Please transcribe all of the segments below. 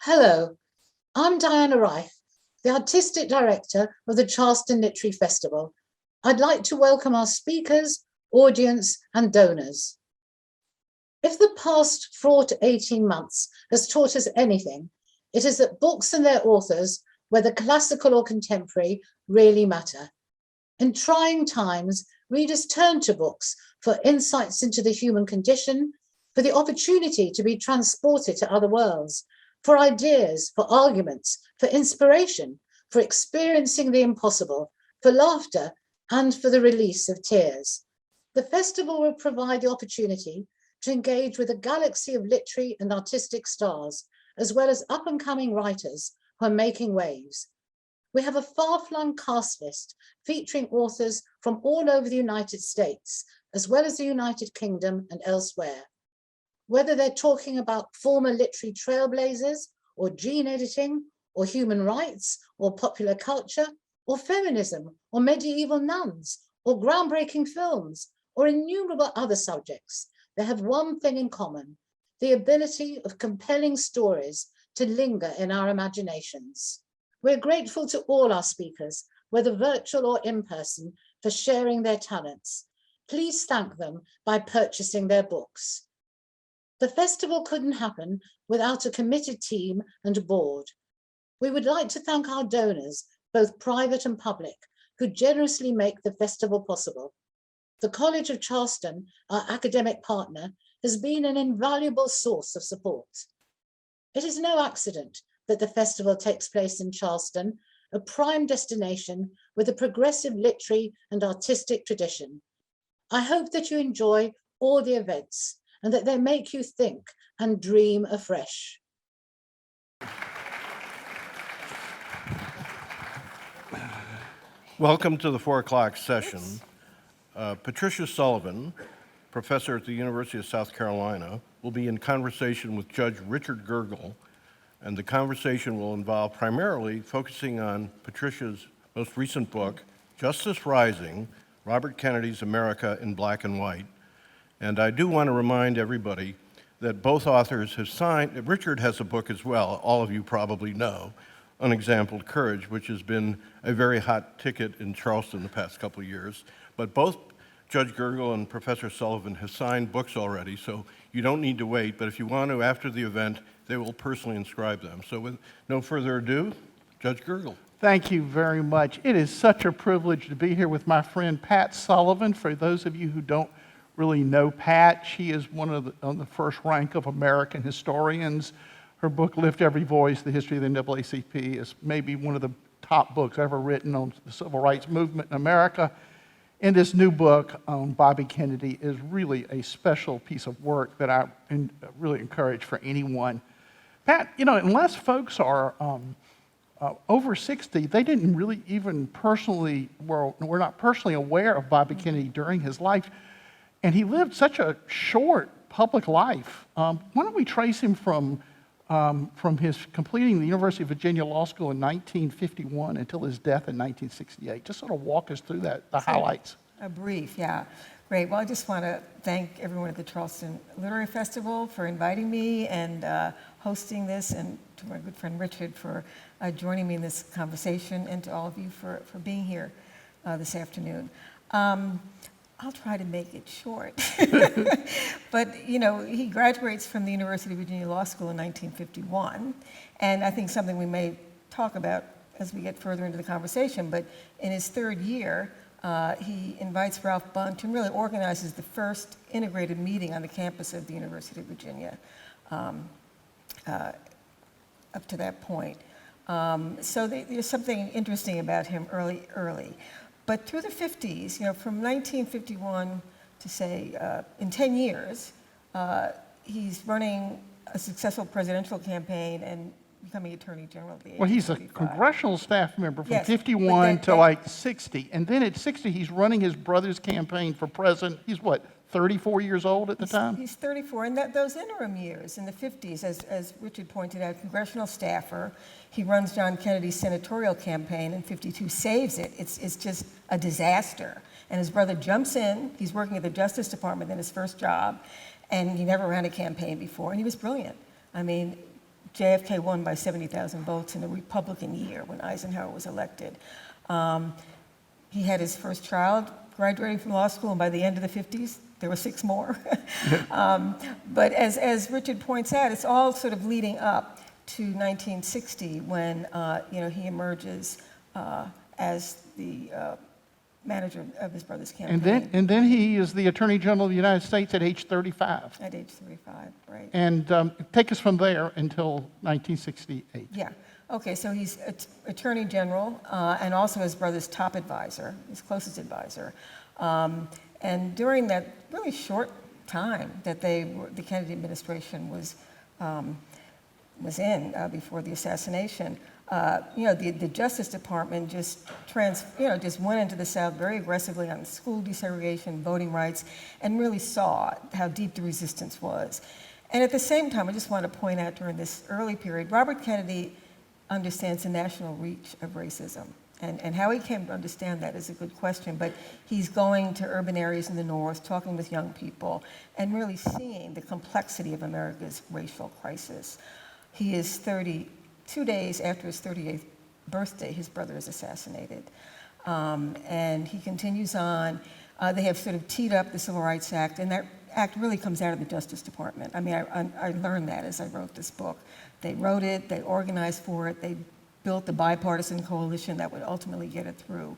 Hello, I'm Diana Reif, the Artistic Director of the Charleston Literary Festival. I'd like to welcome our speakers, audience, and donors. If the past 4 to 18 months has taught us anything, it is that books and their authors, whether classical or contemporary, really matter. In trying times, readers turn to books for insights into the human condition, for the opportunity to be transported to other worlds, for ideas, for arguments, for inspiration, for experiencing the impossible, for laughter, and for the release of tears. The festival will provide the opportunity to engage with a galaxy of literary and artistic stars, as well as up-and-coming writers who are making waves. We have a far-flung cast list featuring authors from all over the United States, as well as the United Kingdom and elsewhere. Whether they're talking about former literary trailblazers, or gene editing, or human rights, or popular culture, or feminism, or medieval nuns, or groundbreaking films, or innumerable other subjects, they have one thing in common: the ability of compelling stories to linger in our imaginations. We're grateful to all our speakers, whether virtual or in person, for sharing their talents. Please thank them by purchasing their books. The festival couldn't happen without a committed team and board. We would like to thank our donors, both private and public, who generously make the festival possible. The College of Charleston, our academic partner, has been an invaluable source of support. It is no accident that the festival takes place in Charleston, a prime destination with a progressive literary and artistic tradition. I hope that you enjoy all the events and that they make you think and dream afresh. Welcome to the 4 o'clock session. Patricia Sullivan, professor at the University of South Carolina, will be in conversation with Judge Richard Gergel, and the conversation will involve primarily focusing on Patricia's most recent book, Justice Rising, Robert Kennedy's America in Black and White. And I do want to remind everybody that both authors have signed. Richard has a book as well, all of you probably know, Unexampled Courage, which has been a very hot ticket in Charleston the past couple of years. But both Judge Gergel and Professor Sullivan have signed books already, so you don't need to wait. But if you want to, after the event, they will personally inscribe them. So with no further ado, Judge Gergel. Thank you very much. It is such a privilege to be here with my friend Pat Sullivan. For those of you who don't really know Pat, she is one of on the first rank of American historians. Her book, Lift Every Voice, The History of the NAACP, is maybe one of the top books ever written on the civil rights movement in America. And this new book on Bobby Kennedy is really a special piece of work that I really encourage for anyone. Pat, unless folks are over 60, they didn't really even were not personally aware of Bobby Kennedy during his life. And he lived such a short public life. Why don't we trace him from his completing the University of Virginia Law School in 1951 until his death in 1968. Just sort of walk us through that, the highlights. A brief, yeah. Great. Well, I just want to thank everyone at the Charleston Literary Festival for inviting me and hosting this, and to my good friend Richard for joining me in this conversation, and to all of you for being here this afternoon. I'll try to make it short. But, he graduates from the University of Virginia Law School in 1951, and I think something we may talk about as we get further into the conversation, but in his third year, he invites Ralph Bunche and really organizes the first integrated meeting on the campus of the University of Virginia up to that point. So there's something interesting about him early. But through the 50s, from 1951 to say, in 10 years, he's running a successful presidential campaign and becoming Attorney General at the age Well, he's of a 35. congressional staff member from Yes, 51 but to like 60. And then at 60, he's running his brother's campaign for president. He's what, 34 years old at the time? He's 34, and those interim years in the 50s, as Richard pointed out, congressional staffer. He runs John Kennedy's senatorial campaign in 52, saves it. It's just a disaster. And his brother jumps in. He's working at the Justice Department in his first job, and he never ran a campaign before, and he was brilliant. I mean, JFK won by 70,000 votes in a Republican year when Eisenhower was elected. He had his first child graduating from law school, and by the end of the 50s, there were 6 more. But as Richard points out, it's all sort of leading up to 1960 when he emerges as the manager of his brother's campaign. And then he is the Attorney General of the United States at age 35. At age 35, right. And take us from there until 1968. Yeah. Okay, so he's Attorney General and also his brother's top advisor, his closest advisor. And during that really short time that the Kennedy administration was in before the assassination, the Justice Department just went into the South very aggressively on school desegregation, voting rights, and really saw how deep the resistance was. And at the same time, I just want to point out during this early period, Robert Kennedy understands the national reach of racism. And how he came to understand that is a good question, but he's going to urban areas in the North, talking with young people, and really seeing the complexity of America's racial crisis. He is 32 days after his 38th birthday, his brother is assassinated. And he continues on. They have sort of teed up the Civil Rights Act, and that act really comes out of the Justice Department. I mean, I learned that as I wrote this book. They wrote it, they organized for it, they built the bipartisan coalition that would ultimately get it through.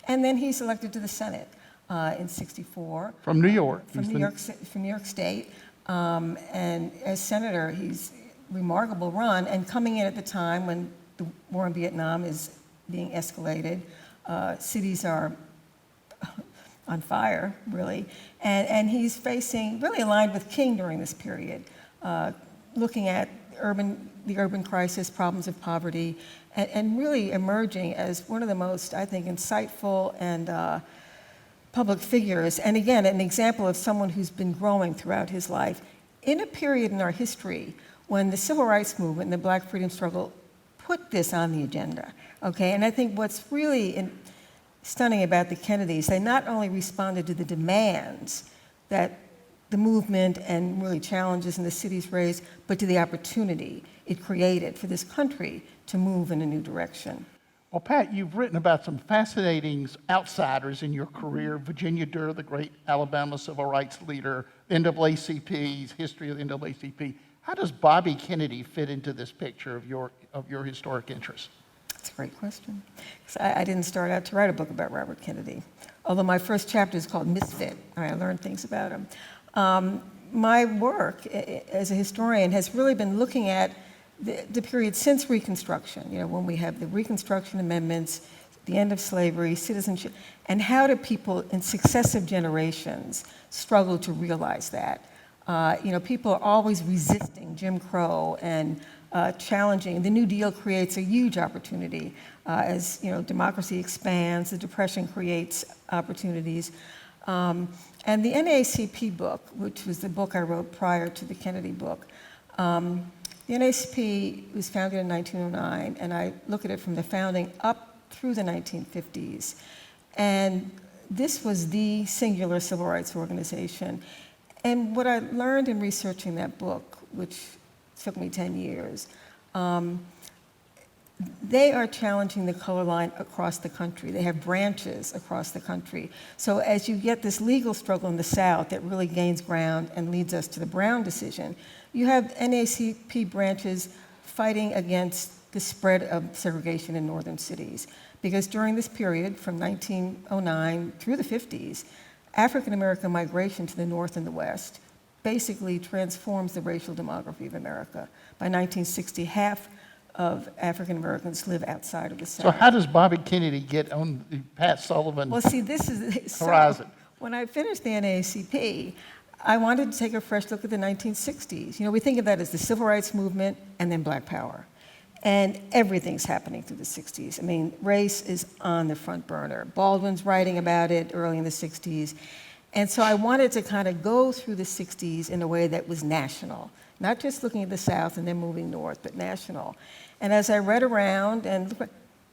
And then he's elected to the Senate in '64. From New York. From New York State. And as senator, he's a remarkable run, and coming in at the time when the war in Vietnam is being escalated, cities are on fire, really. And he's facing, really aligned with King during this period, looking at the urban crisis, problems of poverty, and really emerging as one of the most, I think, insightful and public figures. And again, an example of someone who's been growing throughout his life in a period in our history when the civil rights movement and the Black freedom struggle put this on the agenda, okay? And I think what's really stunning about the Kennedys, they not only responded to the demands that the movement and really challenges in the cities raised, but to the opportunity it created for this country to move in a new direction. Well, Pat, you've written about some fascinating outsiders in your career. Virginia Durr, the great Alabama civil rights leader, NAACP's history of the NAACP. How does Bobby Kennedy fit into this picture of your historic interest? That's a great question. I didn't start out to write a book about Robert Kennedy, although my first chapter is called Misfit. I learned things about him. My work as a historian has really been looking at the period since Reconstruction, when we have the Reconstruction amendments, the end of slavery, citizenship, and how do people in successive generations struggle to realize that? People are always resisting Jim Crow and challenging. The New Deal creates a huge opportunity. As democracy expands, the Depression creates opportunities. And the NAACP book, which was the book I wrote prior to the Kennedy book, the NAACP was founded in 1909, and I look at it from the founding up through the 1950s. And this was the singular civil rights organization. And what I learned in researching that book, which took me 10 years, they are challenging the color line across the country. They have branches across the country. So as you get this legal struggle in the South that really gains ground and leads us to the Brown decision, you have NAACP branches fighting against the spread of segregation in northern cities. Because during this period, from 1909 through the 50s, African-American migration to the North and the West basically transforms the racial demography of America. By 1960, half of African Americans live outside of the South. So how does Bobby Kennedy get on the Pat Sullivan horizon? When I finished the NAACP, I wanted to take a fresh look at the 1960s. We think of that as the civil rights movement and then Black Power. And everything's happening through the 60s. I mean, race is on the front burner. Baldwin's writing about it early in the 60s. And so I wanted to kind of go through the 60s in a way that was national, not just looking at the South and then moving north, but national. And as I read around,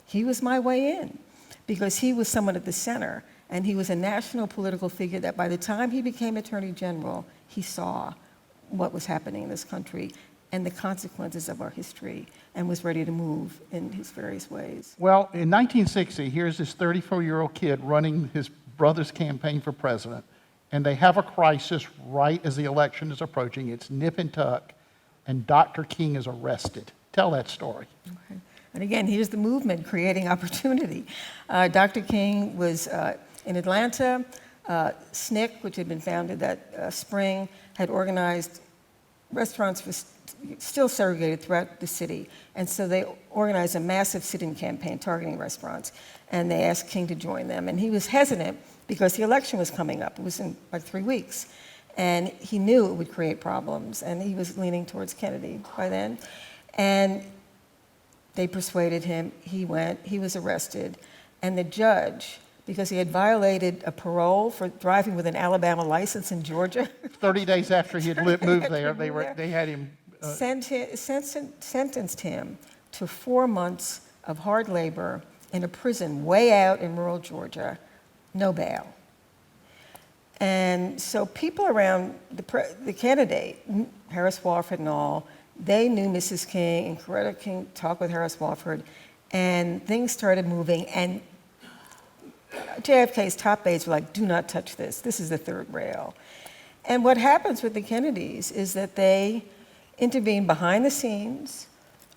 he was my way in, because he was someone at the center, and he was a national political figure that by the time he became Attorney General, he saw what was happening in this country. and the consequences of our history and was ready to move in his various ways. Well, in 1960, here's this 34-year-old kid running his brother's campaign for president, and they have a crisis right as the election is approaching. It's nip and tuck, and Dr. King is arrested. Tell that story. Okay. And again, here's the movement creating opportunity. Dr. King was in Atlanta. SNCC, which had been founded that spring, had organized restaurants for still segregated throughout the city. And so they organized a massive sit-in campaign targeting restaurants. And they asked King to join them. And he was hesitant because the election was coming up. It was in like 3 weeks. And he knew it would create problems. And he was leaning towards Kennedy by then. And they persuaded him. He went. He was arrested. And the judge, because he had violated a parole for driving with an Alabama license in Georgia. 30 days after he had moved there, they had him... sentenced him to 4 months of hard labor in a prison way out in rural Georgia, no bail. And so people around the candidate, Harris Wofford and all, they knew Mrs. King, and Coretta King talked with Harris Wofford, and things started moving, and JFK's top aides were like, do not touch this. This is the third rail. And what happens with the Kennedys is that they intervene behind the scenes,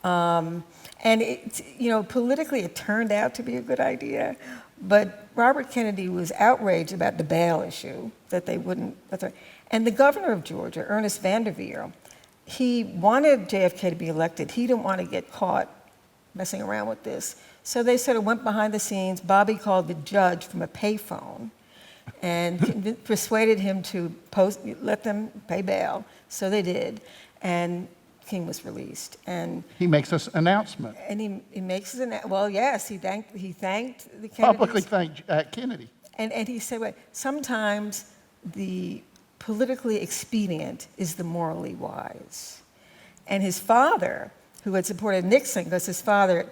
and politically it turned out to be a good idea, but Robert Kennedy was outraged about the bail issue, that they wouldn't, and the governor of Georgia, Ernest Vanderveer, he wanted JFK to be elected. He didn't want to get caught messing around with this. So they sort of went behind the scenes. Bobby called the judge from a payphone and persuaded him to let them pay bail. So they did. And King was released. And he makes this announcement. And he makes his announcement. Well, yes, he thanked the Kennedys. Publicly thanked Kennedy. And he said, wait, sometimes the politically expedient is the morally wise. And his father, who had supported Nixon, because his father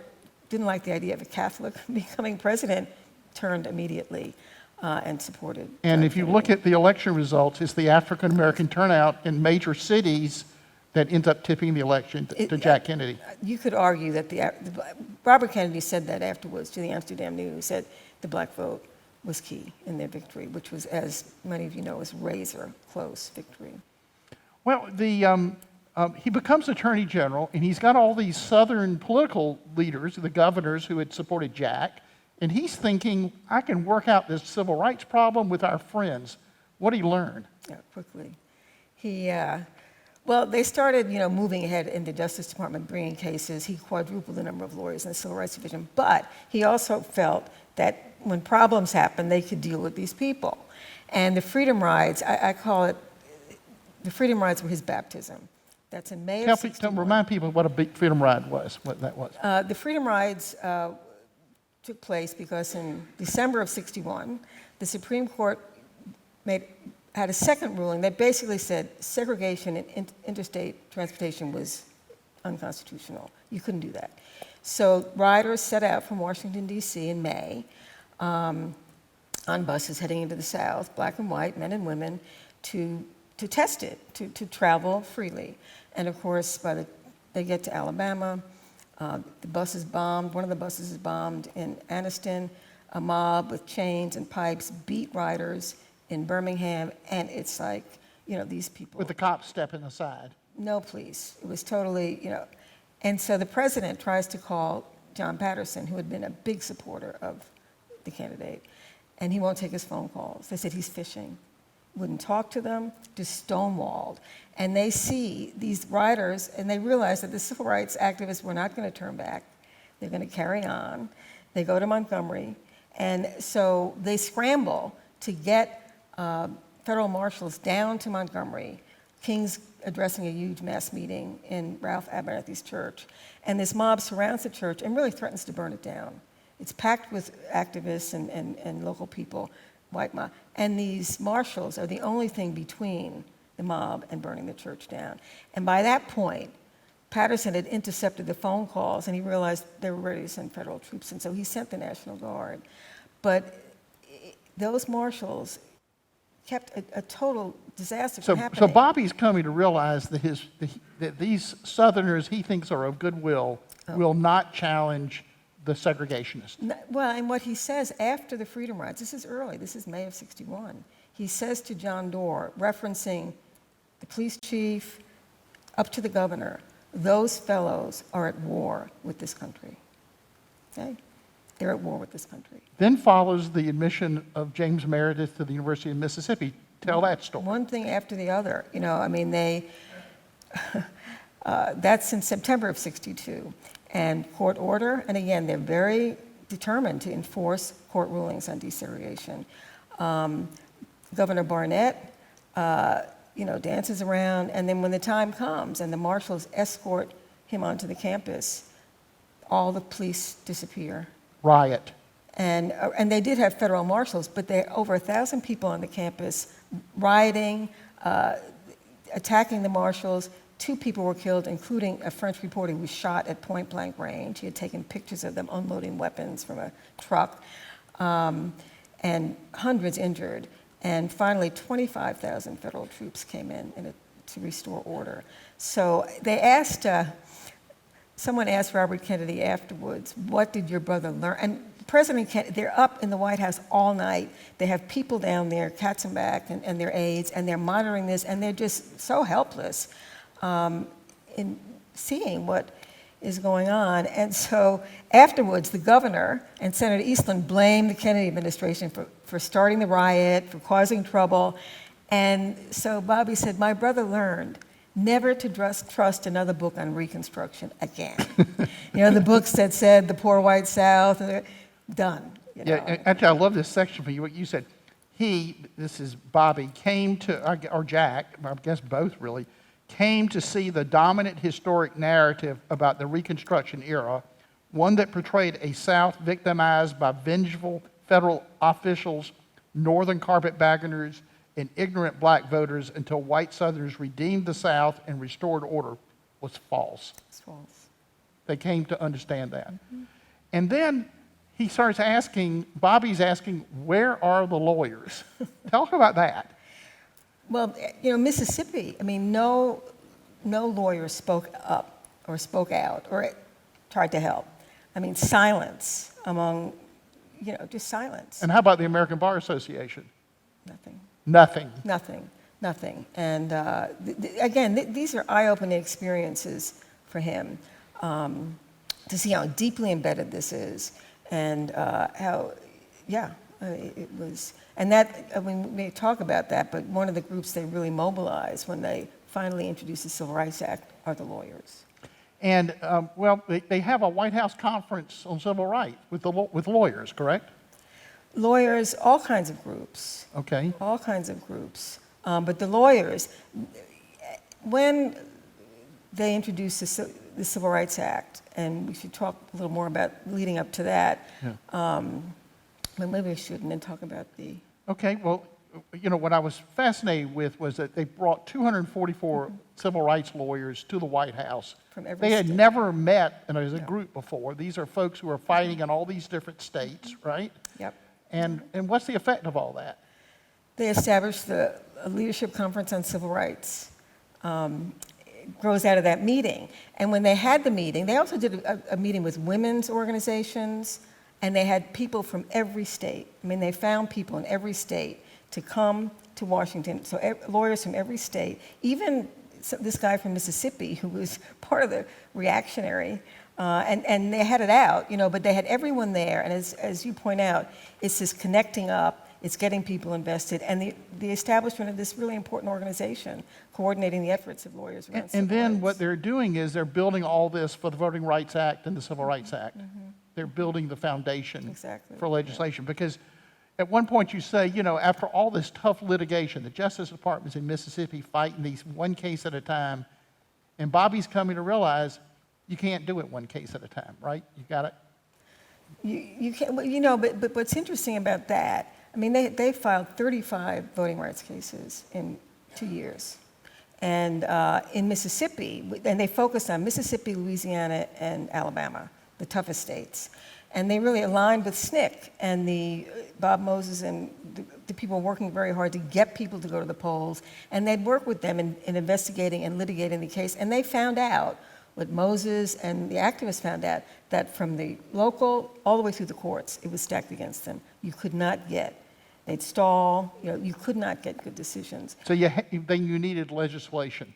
didn't like the idea of a Catholic becoming president, turned immediately and supported. And if you look at the election results, it's the African-American turnout in major cities that ends up tipping the election to Jack Kennedy. You could argue that Robert Kennedy said that afterwards to the Amsterdam News, said the black vote was key in their victory, which was, as many of you know, was razor close victory. Well, he becomes Attorney General, and he's got all these Southern political leaders, the governors who had supported Jack, and he's thinking, I can work out this civil rights problem with our friends. What did he learn? Yeah, quickly. Well, they started, moving ahead in the Justice Department, bringing cases. He quadrupled the number of lawyers in the Civil Rights Division, but he also felt that when problems happen, they could deal with these people. And the Freedom Rides, I call it, the Freedom Rides were his baptism. That's in May of 1961. Remind people what a big Freedom Ride was, what that was. The Freedom Rides took place because in December of 1961, the Supreme Court had a second ruling that basically said segregation in interstate transportation was unconstitutional. You couldn't do that. So riders set out from Washington, D.C. in May on buses heading into the South, black and white, men and women, to test it, to travel freely. And of course, they get to Alabama, the bus is bombed. One of the buses is bombed in Anniston. A mob with chains and pipes beat riders in Birmingham, and it's like, these people. With the cops stepping aside. No police. It was totally, And so the president tries to call John Patterson, who had been a big supporter of the candidate, and he won't take his phone calls. They said he's fishing. Wouldn't talk to them, just stonewalled. And they see these riders, and they realize that the civil rights activists were not going to turn back. They're going to carry on. They go to Montgomery, and so they scramble to get federal marshals down to Montgomery. King's addressing a huge mass meeting in Ralph Abernathy's church, and this mob surrounds the church and really threatens to burn it down. It's packed with activists and local people, white mob, and these marshals are the only thing between the mob and burning the church down. And by that point, Patterson had intercepted the phone calls, and he realized they were ready to send federal troops, and so he sent the National Guard. But those marshals kept a total disaster So, from happening. so Bobby's coming to realize that that these Southerners he thinks are of goodwill will not challenge the segregationists. Well, and what he says after the Freedom Rides, this is early, this is May of '61, he says to John Doerr, referencing the police chief up to the governor, those fellows are at war with this country. Okay? They're at war with this country. Then follows the admission of James Meredith to the University of Mississippi. Tell that story. One thing after the other. You know, I mean, that's in September of '62. And court order, and again, they're very determined to enforce court rulings on desegregation. Governor Barnett, dances around, and then when the time comes and the marshals escort him onto the campus, all the police disappear. Riot. And they did have federal marshals, but there are over 1,000 people on the campus rioting, attacking the marshals. 2 people were killed, including a French reporter who was shot at point-blank range. He had taken pictures of them unloading weapons from a truck, and hundreds injured. And finally, 25,000 federal troops came in to restore order. So they asked, someone asked Robert Kennedy afterwards, what did your brother learn? And President Kennedy, they're up in the White House all night. They have people down there, Katzenbach and their aides, and they're monitoring this, and they're just so helpless in seeing what is going on. And so afterwards, the governor and Senator Eastland blamed the Kennedy administration for starting the riot, for causing trouble. And so Bobby said, my brother learned never to trust another book on Reconstruction again. The books that said the poor white South, done. Yeah, actually, I love this section for you. What you said, this is Bobby, came to, or Jack, I guess both really, came to see the dominant historic narrative about the Reconstruction era, one that portrayed a South victimized by vengeful federal officials, Northern carpetbaggers, and ignorant black voters until white Southerners redeemed the South and restored order, was false. It's false. They came to understand that. Mm-hmm. And then he starts Bobby's asking, where are the lawyers? Talk about that. Well, Mississippi, I mean, no lawyer spoke up or spoke out or tried to help. I mean, silence among, just silence. And how about the American Bar Association? Nothing. Nothing. Nothing. Nothing. And again, these are eye-opening experiences for him to see how deeply embedded this is and how, it was. And we may talk about that, but one of the groups they really mobilized when they finally introduced the Civil Rights Act are the lawyers. And, they have a White House conference on civil rights with lawyers, correct? Lawyers, all kinds of groups. Okay. All kinds of groups. But the lawyers, when they introduced the Civil Rights Act, and we should talk a little more about leading up to that, but maybe we should, and then talk about the... Okay, well, what I was fascinated with was that they brought 244 civil rights lawyers to the White House. From every They had state. never met as a group before. These are folks who are fighting in all these different states, right? Yep. And what's the effect of all that? They established the Leadership Conference on Civil Rights. It grows out of that meeting. And when they had the meeting, they also did a meeting with women's organizations, and they had people from every state. I mean, they found people in every state to come to Washington. So lawyers from every state, even this guy from Mississippi who was part of the reactionary, and they had it out, but they had everyone there. And as you point out, it's this connecting up, it's getting people invested, and the establishment of this really important organization, coordinating the efforts of lawyers around civil And then rights. what they're doing is they're building all this for the Voting Rights Act and the Civil Rights Act. Mm-hmm. They're building the foundation for legislation. Because at one point you say, after all this tough litigation, the Justice Department's in Mississippi fighting these one case at a time, and Bobby's coming to realize you can't do it one case at a time, right? You got it? You can't, but what's interesting about that, I mean, they filed 35 voting rights cases in 2 years. And in Mississippi, and they focused on Mississippi, Louisiana, and Alabama, the toughest states. And they really aligned with SNCC and Bob Moses and the people working very hard to get people to go to the polls. And they'd work with them in investigating and litigating the case. And they found out, what Moses and the activists found out, that from the local all the way through the courts, it was stacked against them. You could not get, they'd stall, you could not get good decisions. So then you needed legislation.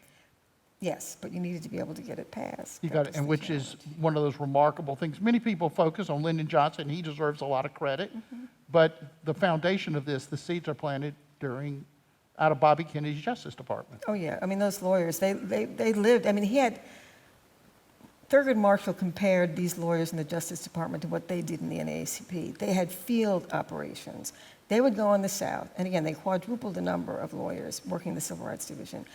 Yes, but you needed to be able to get it passed. You got it, and which is one of those remarkable things. Many people focus on Lyndon Johnson. He deserves a lot of credit. But the foundation of this, the seeds are planted out of Bobby Kennedy's Justice Department. Oh, yeah. I mean, those lawyers, they lived. I mean, Thurgood Marshall compared these lawyers in the Justice Department to what they did in the NAACP. They had field operations. They would go in the South, and again, they quadrupled the number of lawyers working the Civil Rights Division.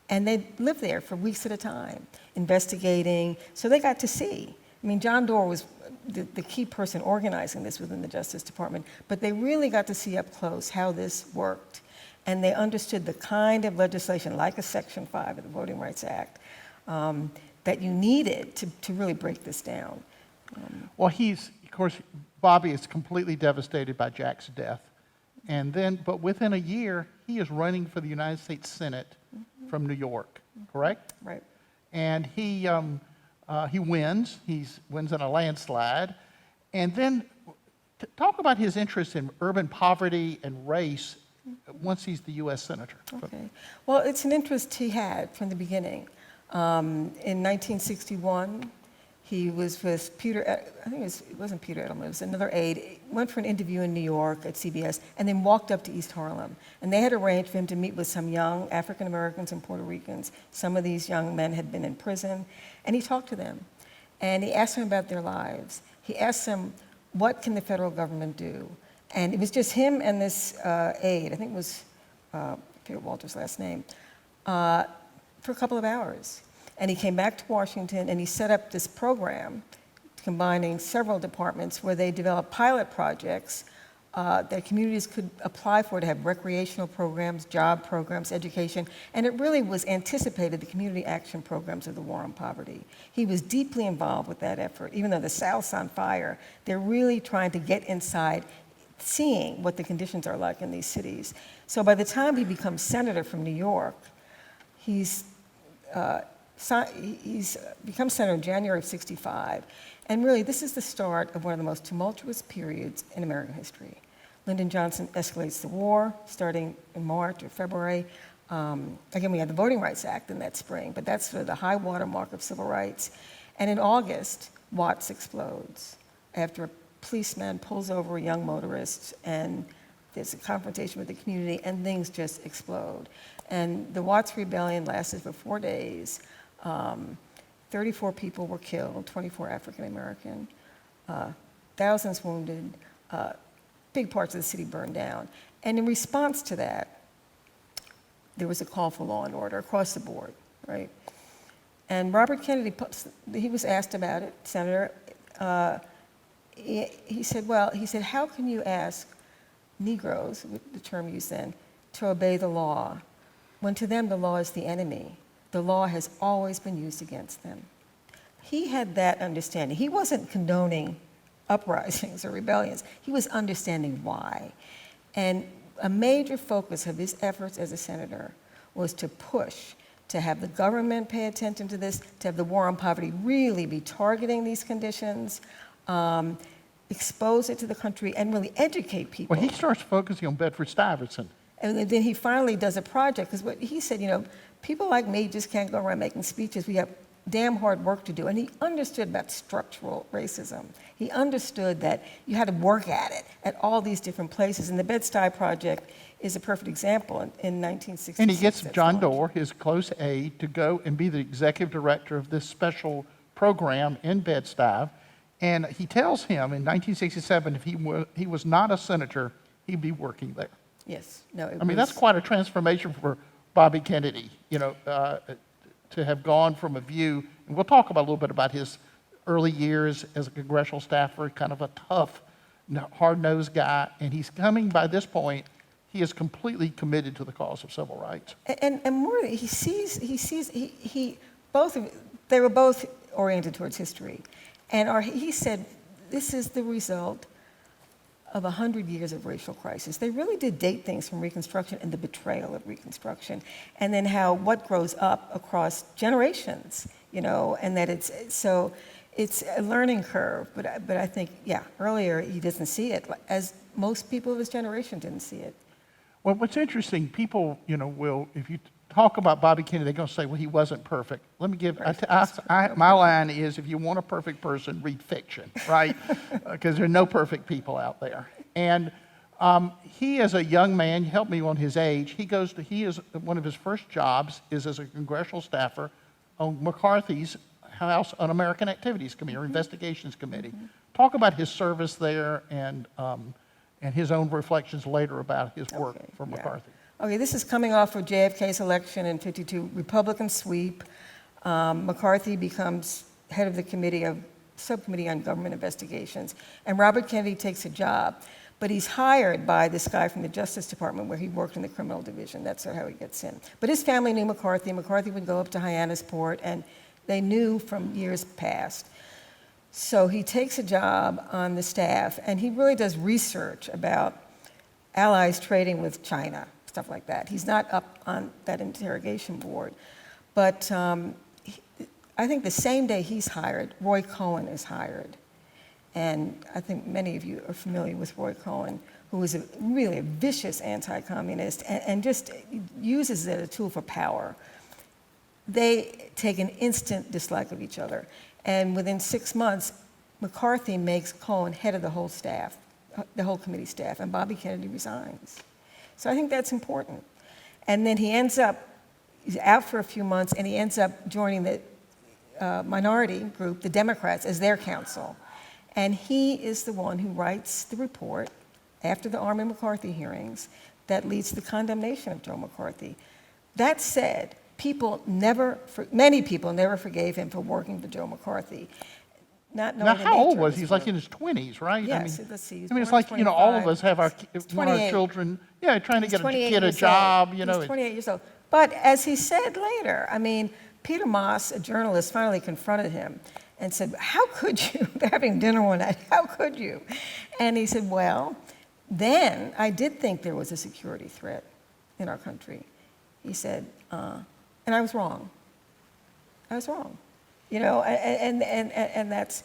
And they'd live there for weeks at a time, investigating, so they got to see. I mean, John Doerr was the key person organizing this within the Justice Department, but they really got to see up close how this worked. And they understood the kind of legislation, like a Section 5 of the Voting Rights Act, that you needed to really break this down. Well, of course, Bobby is completely devastated by Jack's death. But within a year, he is running for the United States Senate from New York, correct? Right. And he wins. He wins in a landslide. And then talk about his interest in urban poverty and race once he's the U.S. Senator. Okay. Well, it's an interest he had from the beginning. In 1961, he was with I think it wasn't Peter Edelman, it was another aide, went for an interview in New York at CBS, and then walked up to East Harlem. And they had arranged for him to meet with some young African Americans and Puerto Ricans. Some of these young men had been in prison, and he talked to them. And he asked them about their lives. He asked them, what can the federal government do? And it was just him and this aide, I think it was, I forget Walter's last name, for a couple of hours. And he came back to Washington and he set up this program combining several departments where they developed pilot projects that communities could apply for to have recreational programs, job programs, education, and it really was anticipated the community action programs of the War on Poverty. He was deeply involved with that effort. Even though the South's on fire, they're really trying to get inside, seeing what the conditions are like in these cities. So by the time he becomes senator from New York, he's become senator in January of '65. And really, this is the start of one of the most tumultuous periods in American history. Lyndon Johnson escalates the war, starting in March or February. Again, we had the Voting Rights Act in that spring, but that's sort of the high watermark of civil rights. And in August, Watts explodes after a policeman pulls over a young motorist, and there's a confrontation with the community, and things just explode. And the Watts Rebellion lasted for 4 days. 34 people were killed, 24 African American, thousands wounded, big parts of the city burned down. And in response to that, there was a call for law and order across the board, right? And Robert Kennedy, he was asked about it, Senator. He said, how can you ask Negroes, the term used then, to obey the law, when to them the law is the enemy? The law has always been used against them. He had that understanding. He wasn't condoning uprisings or rebellions. He was understanding why. And a major focus of his efforts as a senator was to push, to have the government pay attention to this, to have the War on Poverty really be targeting these conditions, expose it to the country, and really educate people. Well, he starts focusing on Bedford-Stuyvesant. And then he finally does a project, because what he said, people like me just can't go around making speeches. We have damn hard work to do. And he understood about structural racism. He understood that you had to work at it at all these different places. And the Bed-Stuy Project is a perfect example in 1966. And he gets John Doerr, his close aide, to go and be the executive director of this special program in Bed-Stuy. And he tells him in 1967 if he was not a senator, he'd be working there. Yes. No, that's quite a transformation for Bobby Kennedy, to have gone from a view, and we'll talk about a little bit about his early years as a congressional staffer, kind of a tough, hard-nosed guy, and he's coming, by this point, he is completely committed to the cause of civil rights. And more, they were both oriented towards history. And he said, this is the result of 100 years of racial crisis. They really did date things from Reconstruction and the betrayal of Reconstruction, and then how what grows up across generations, and that it's a learning curve. But I think, earlier he doesn't see it, as most people of his generation didn't see it. Well, what's interesting, people, will, if you talk about Bobby Kennedy, they're going to say, well, he wasn't perfect. Let me give, my line is, if you want a perfect person, read fiction, right? Because there are no perfect people out there. And he, as a young man, helped me on his age, one of his first jobs is as a congressional staffer on McCarthy's House Un-American Activities Committee, or Investigations Committee. Talk about his service there and his own reflections later about his work for McCarthy. Okay, this is coming off of JFK's election in '52, Republican sweep. McCarthy becomes head of the subcommittee on government investigations, and Robert Kennedy takes a job, but he's hired by this guy from the Justice Department where he worked in the criminal division. That's how he gets in. But his family knew McCarthy. McCarthy would go up to Hyannisport, and they knew from years past. So he takes a job on the staff, and he really does research about allies trading with China, stuff like that. He's not up on that interrogation board. But I think the same day he's hired, Roy Cohn is hired. And I think many of you are familiar with Roy Cohn, who is really a vicious anti-communist and just uses it as a tool for power. They take an instant dislike of each other. And within 6 months, McCarthy makes Cohn head of the whole staff, the whole committee staff, and Bobby Kennedy resigns. So I think that's important. And then he's out for a few months, and he ends up joining the minority group, the Democrats, as their counsel. And he is the one who writes the report after the Army McCarthy hearings that leads to the condemnation of Joe McCarthy. That said, many people never forgave him for working for Joe McCarthy. Now, how old was he? He's like in his 20s, right? Yes, let's see. It's like, all of us have our children, trying to get a kid a job, He's 28 years old. But as he said later, Peter Moss, a journalist, finally confronted him and said, how could you? They're having dinner one night. How could you? And he said, well, then I did think there was a security threat in our country. He said, and I was wrong. I was wrong. And that's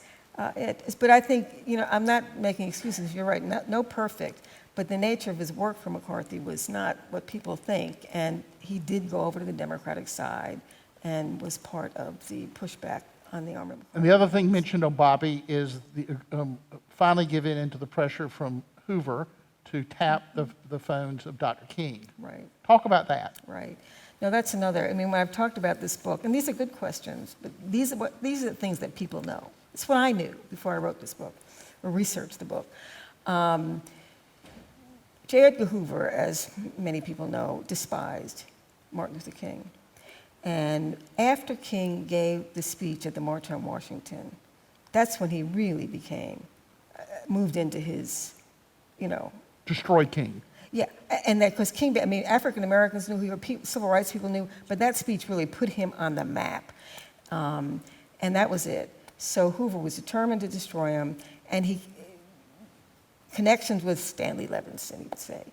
it. But I think, I'm not making excuses. You're right, no perfect. But the nature of his work for McCarthy was not what people think. And he did go over to the Democratic side and was part of the pushback on the Army. And the other thing mentioned on Bobby is finally giving in to the pressure from Hoover to tap the phones of Dr. King. Right. Talk about that. Right. No, that's another. When I've talked about this book, and these are good questions, but these are the things that people know. It's what I knew before I wrote this book or researched the book. J. Edgar Hoover, as many people know, despised Martin Luther King. And after King gave the speech at the March on Washington, that's when he really moved into his, Destroy King. Yeah, and that because King, African Americans knew who he was, civil rights people knew, but that speech really put him on the map. And that was it. So Hoover was determined to destroy him, and connections with Stanley Levinson, he would say.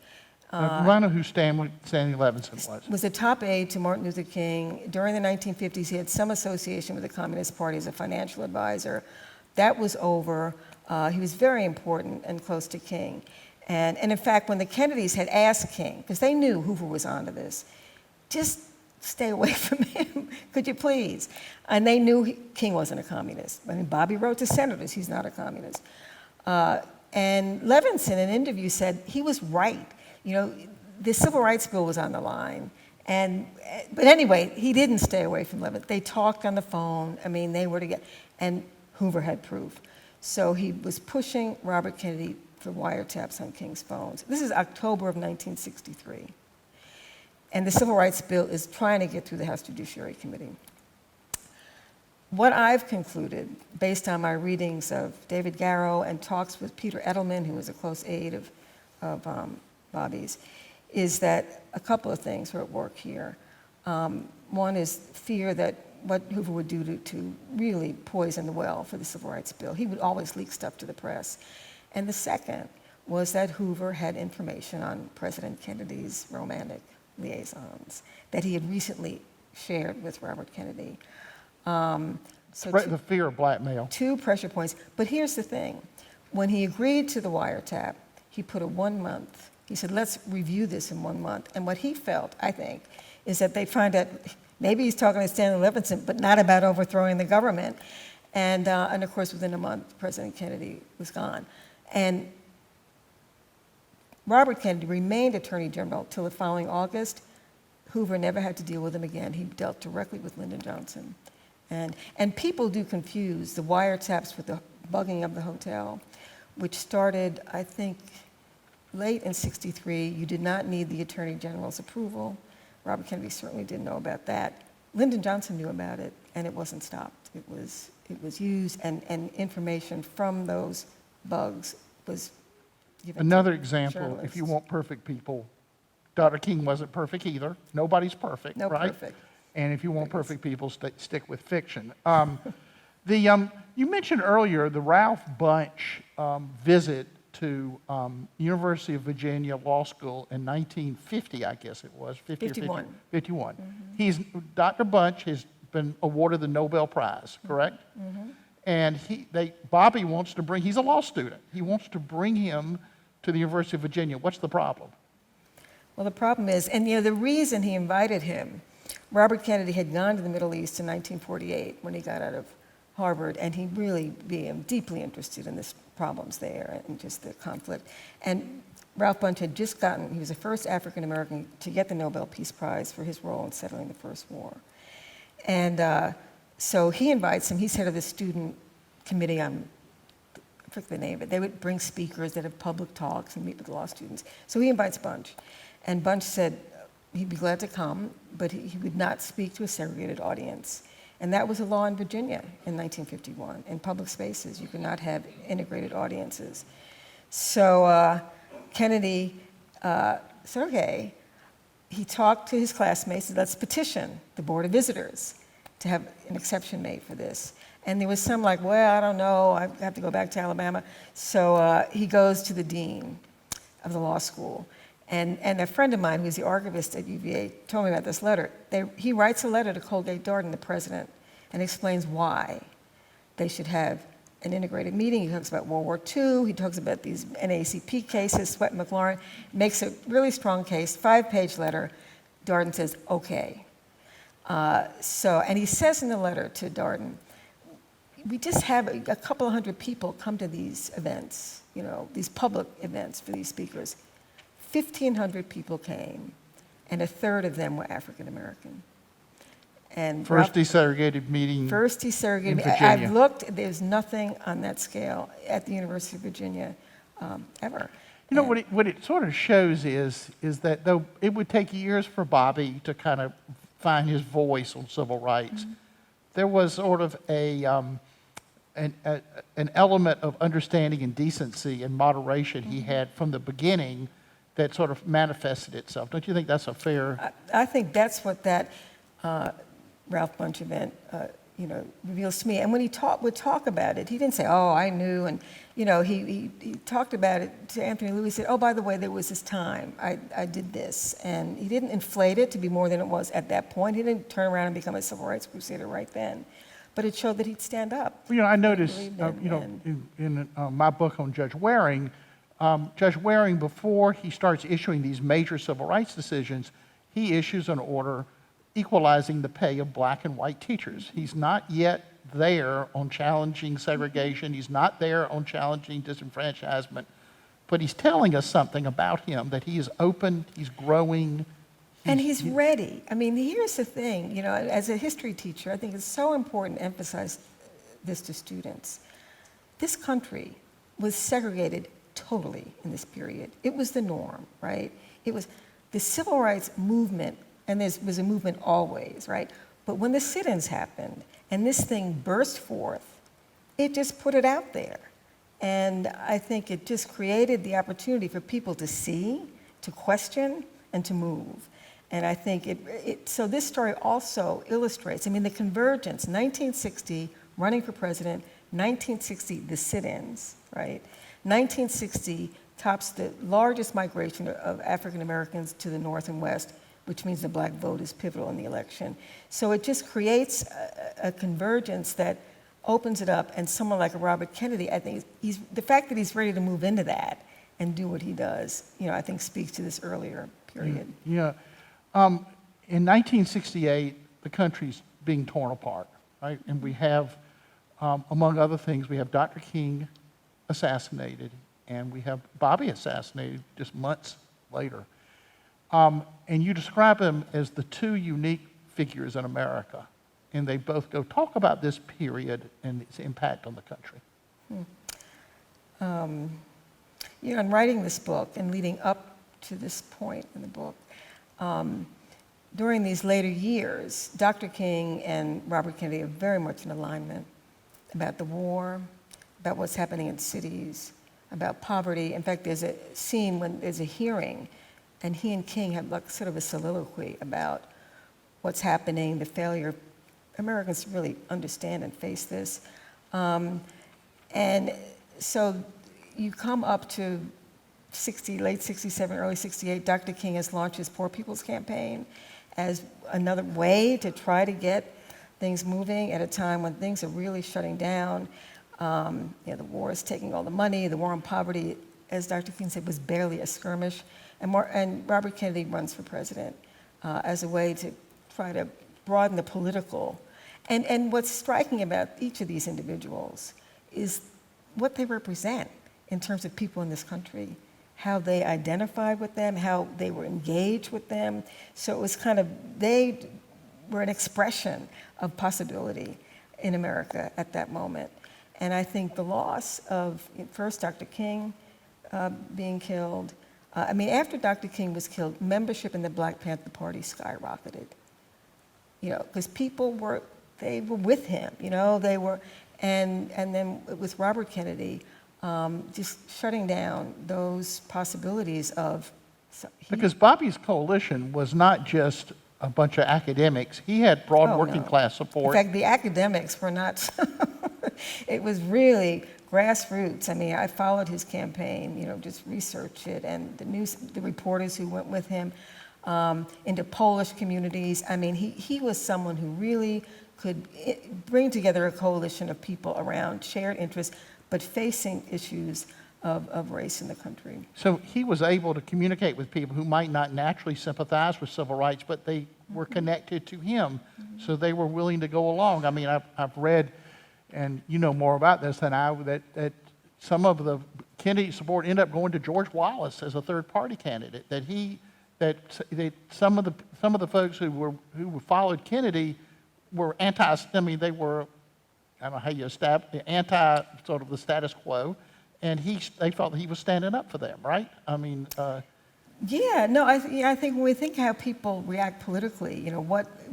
I know who Stanley Levinson was. Was a top aide to Martin Luther King. During the 1950s, he had some association with the Communist Party as a financial advisor. That was over. He was very important and close to King. And in fact, when the Kennedys had asked King, because they knew Hoover was onto this, just stay away from him, could you please? And they knew King wasn't a communist. Bobby wrote to senators, he's not a communist. And Levinson, in an interview, said he was right. The civil rights bill was on the line. But anyway, he didn't stay away from Levinson. They talked on the phone. They were together. And Hoover had proof. So he was pushing Robert Kennedy for wiretaps on King's phones. This is October of 1963. And the Civil Rights Bill is trying to get through the House Judiciary Committee. What I've concluded, based on my readings of David Garrow and talks with Peter Edelman, who was a close aide of Bobby's, is that a couple of things are at work here. One is fear that what Hoover would do to really poison the well for the Civil Rights Bill. He would always leak stuff to the press. And the second was that Hoover had information on President Kennedy's romantic liaisons that he had recently shared with Robert Kennedy. So The fear of blackmail. 2 pressure points. But here's the thing. When he agreed to the wiretap, he put a 1 month. He said, let's review this in 1 month. And what he felt, I think, is that they'd find out maybe he's talking to Stanley Levinson, but not about overthrowing the government. And of course, within a month, President Kennedy was gone. And Robert Kennedy remained Attorney General till the following August. Hoover never had to deal with him again. He dealt directly with Lyndon Johnson. And people do confuse the wiretaps with the bugging of the hotel, which started, I think, late in '63. You did not need the Attorney General's approval. Robert Kennedy certainly didn't know about that. Lyndon Johnson knew about it, and it wasn't stopped. It was used, and information from those bugs was given Another to example, journalists. if you want perfect people, Dr. King wasn't perfect either. Nobody's perfect, No right? perfect. And if you want perfect people, stick with fiction. You mentioned earlier the Ralph Bunche visit to University of Virginia Law School in 1950, I guess it was. 51. 51. Dr. Bunche has been awarded the Nobel Prize, correct? And Bobby wants to he's a law student. He wants to bring him to the University of Virginia. What's the problem? Well, the problem is, and the reason he invited him, Robert Kennedy had gone to the Middle East in 1948 when he got out of Harvard, and he really became deeply interested in the problems there and just the conflict. And Ralph Bunche had just he was the first African American to get the Nobel Peace Prize for his role in settling the First War. And so he invites him. He's head of the student committee I forget the name of it. They would bring speakers that have public talks and meet with law students. So he invites Bunche. And Bunche said he'd be glad to come, but he would not speak to a segregated audience. And that was a law in Virginia in 1951. In public spaces, you could not have integrated audiences. So Kennedy said, okay. He talked to his classmates, said, let's petition the Board of Visitors to have an exception made for this. And there was some like, well, I don't know, I have to go back to Alabama. So he goes to the dean of the law school. And a friend of mine, who's the archivist at UVA, told me about this letter. He writes a letter to Colgate Darden, the president, and explains why they should have an integrated meeting. He talks about World War II. He talks about these NAACP cases, Sweatt and McLaurin. Makes a really strong case, 5-page letter. Darden says, okay. And he says in the letter to Darden, we just have a couple of hundred people come to these events, these public events for these speakers. 1,500 people came, and 1/3 of them were African American. And First desegregated meeting. First desegregated. In Virginia. I've looked. There's nothing on that scale at the University of Virginia ever. What it sort of shows is that though it would take years for Bobby to kind of find his voice on civil rights, there was sort of an element of understanding and decency and moderation he had from the beginning that sort of manifested itself. Don't you think that's a fair? I think that's what that Ralph Bunche event, reveals to me. And when he would talk about it, he didn't say, "Oh, I knew," and he talked about it to Anthony Louis. He said, "Oh, by the way, there was this time I did this," and he didn't inflate it to be more than it was at that point. He didn't turn around and become a civil rights crusader right then, but it showed that he'd stand up. I noticed, in my book on Judge Waring. Judge Waring, before he starts issuing these major civil rights decisions, he issues an order equalizing the pay of black and white teachers. He's not yet there on challenging segregation. He's not there on challenging disenfranchisement. But he's telling us something about him, that he is open, he's growing. And he's ready. I mean, here's the thing, as a history teacher, I think it's so important to emphasize this to students. This country was segregated totally in this period. It was the norm, right? It was the civil rights movement, and there was a movement always, right? But when the sit-ins happened and this thing burst forth, it just put it out there. And I think it just created the opportunity for people to see, to question, and to move. And I think so this story also illustrates, I mean, the convergence, 1960, running for president, 1960, the sit-ins, right? 1960 tops the largest migration of African Americans to the North and West, which means the black vote is pivotal in the election. So it just creates a convergence that opens it up, and someone like Robert Kennedy, I think the fact that he's ready to move into that and do what he does, I think speaks to this earlier period. Yeah. In 1968, the country's being torn apart, right? And we have, among other things, we have Dr. King assassinated, and we have Bobby assassinated just months later. And you describe them as the two unique figures in America, and they both go. Talk about this period and its impact on the country. In writing this book and leading up to this point in the book, during these later years, Dr. King and Robert Kennedy are very much in alignment about the war, about what's happening in cities, about poverty. In fact, there's a scene when there's a hearing, and he and King have like sort of a soliloquy about what's happening, the failure. Americans to really understand and face this. And so you come up to late 67, early 68, Dr. King has launched his Poor People's Campaign as another way to try to get things moving at a time when things are really shutting down. The war is taking all the money. The war on poverty, as Dr. King said, was barely a skirmish. And Robert Kennedy runs for president as a way to try to broaden the political. And what's striking about each of these individuals is what they represent in terms of people in this country, how they identified with them, how they were engaged with them. So it was they were an expression of possibility in America at that moment. And I think the loss of, first, Dr. King being killed. After Dr. King was killed, membership in the Black Panther Party skyrocketed. Because people were with him, they were, and then with Robert Kennedy, just shutting down those possibilities of. Because Bobby's coalition was not just a bunch of academics. He had broad working class support. In fact, the academics were not, it was really grassroots. I followed his campaign, just researched it, and the reporters who went with him into Polish communities. He was someone who really could bring together a coalition of people around shared interests, but facing issues of race in the country. So he was able to communicate with people who might not naturally sympathize with civil rights, but they were connected to him, so they were willing to go along. I've read, and you know more about this than I, that some of the Kennedy support ended up going to George Wallace as a third-party candidate. That some of the folks who followed Kennedy were they were, I don't know how you establish, anti sort of the status quo, and they felt that he was standing up for them, right? I think when we think how people react politically,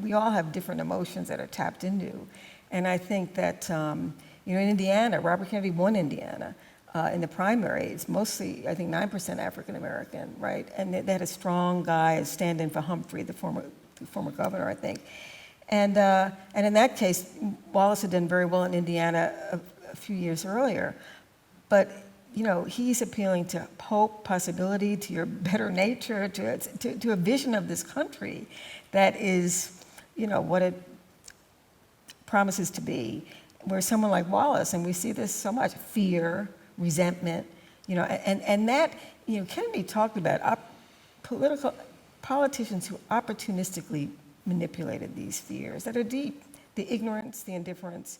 we all have different emotions that are tapped into. And I think that, in Indiana, Robert Kennedy won Indiana in the primaries, mostly, I think, 9% African American, right? And they had a strong guy stand-in for Humphrey, the former governor, I think. And in that case, Wallace had done very well in Indiana a few years earlier. But, he's appealing to hope, possibility, to your better nature, to a vision of this country that is, what it promises to be. Where someone like Wallace, and we see this so much, fear, resentment, and that, Kennedy talked about politicians who opportunistically manipulated these fears that are deep, the ignorance, the indifference.